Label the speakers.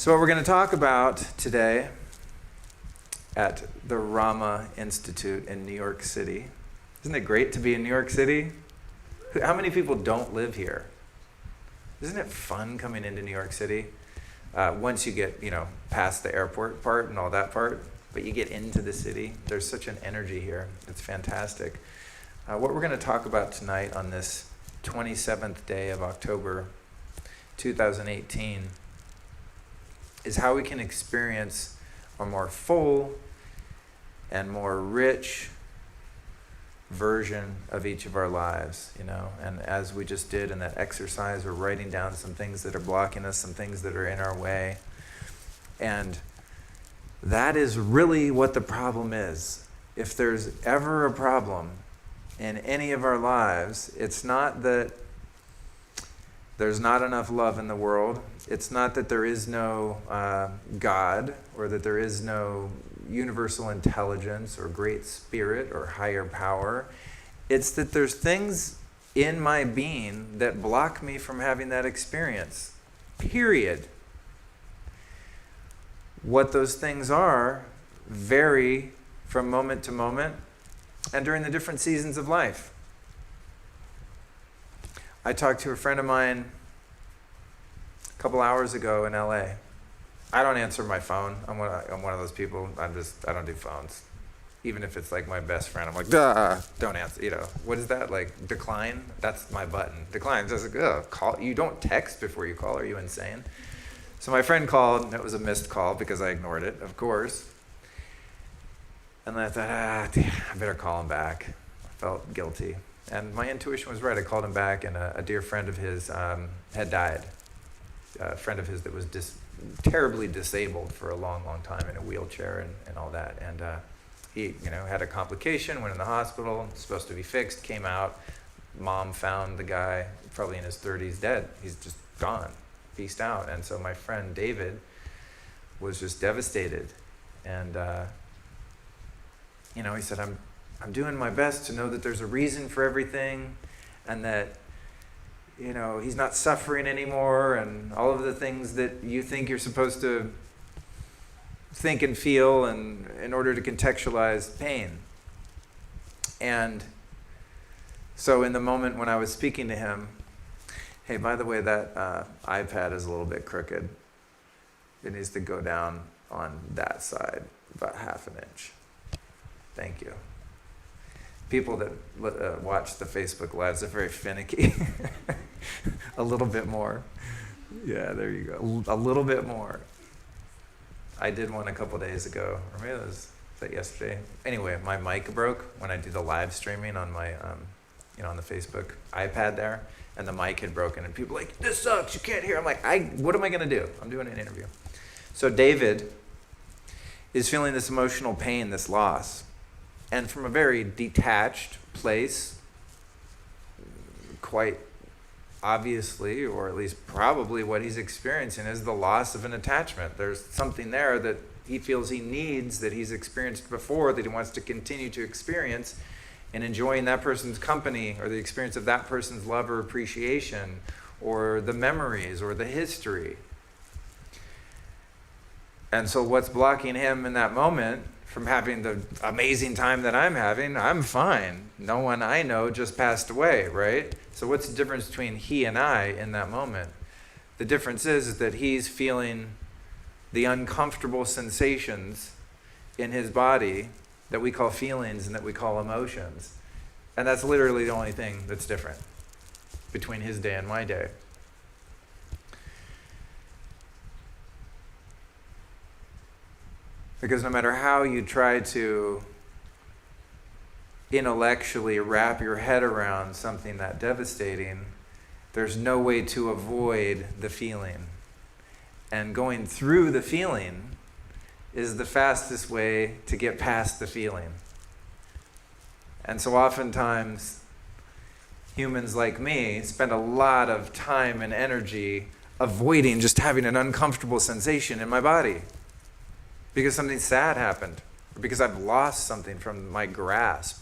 Speaker 1: So what we're going to talk about today at the Rama Institute in New York City. Isn't it great to be in New York City? How many people don't live here? Isn't it fun coming into New York City? Once you get, past the airport part and all that part, but you get into the city, there's such an energy here. It's fantastic. What we're going to talk about tonight on this 27th day of October 2018 is how we can experience a more full and more rich version of each of our lives, and as we just did in that exercise, we're writing down some things that are blocking us, some things that are in our way, and that is really what the problem is. If there's ever a problem in any of our lives, it's not that there's not enough love in the world. It's not that there is no God, or that there is no universal intelligence or great spirit or higher power. It's that there's things in my being that block me from having that experience, period. What those things are vary from moment to moment and during the different seasons of life. I talked to a friend of mine a couple hours ago in LA. I don't answer my phone. I'm one of those people. I don't do phones. Even if it's like my best friend, I'm like, duh, don't answer. What is that? Like decline? That's my button. Decline. Just like, call. You don't text before you call. Are you insane? So my friend called, and it was a missed call because I ignored it, of course. And then I thought, I better call him back. I felt guilty. And my intuition was right. I called him back, and a dear friend of his had died. A friend of his that was terribly disabled for a long, long time in a wheelchair and all that. And he, had a complication, went in the hospital, supposed to be fixed, came out. Mom found the guy, probably in his 30s, dead. He's just gone, peaced out. And so my friend David was just devastated. And, he said, I'm doing my best to know that there's a reason for everything, and that, he's not suffering anymore, and all of the things that you think you're supposed to think and feel and in order to contextualize pain. And so in the moment when I was speaking to him, hey, by the way, that iPad is a little bit crooked. It needs to go down on that side about half an inch. Thank you. People that watch the Facebook Lives are very finicky. A little bit more. Yeah, there you go. A little bit more. I did one a couple days ago, or maybe was that yesterday? Anyway, my mic broke when I do the live streaming on my, on the Facebook iPad there, and the mic had broken, and people were like, this sucks, you can't hear. I'm like, what am I going to do? I'm doing an interview. So David is feeling this emotional pain, this loss. And from a very detached place, quite obviously, or at least probably what he's experiencing is the loss of an attachment. There's something there that he feels he needs, that he's experienced before, that he wants to continue to experience, and enjoying that person's company, or the experience of that person's love or appreciation, or the memories, or the history. And so what's blocking him in that moment from having the amazing time that I'm having? I'm fine. No one I know just passed away, right? So what's the difference between he and I in that moment? The difference is that he's feeling the uncomfortable sensations in his body that we call feelings and that we call emotions. And that's literally the only thing that's different between his day and my day. Because no matter how you try to intellectually wrap your head around something that devastating, there's no way to avoid the feeling. And going through the feeling is the fastest way to get past the feeling. And so oftentimes, humans like me spend a lot of time and energy avoiding just having an uncomfortable sensation in my body. Because something sad happened, or because I've lost something from my grasp.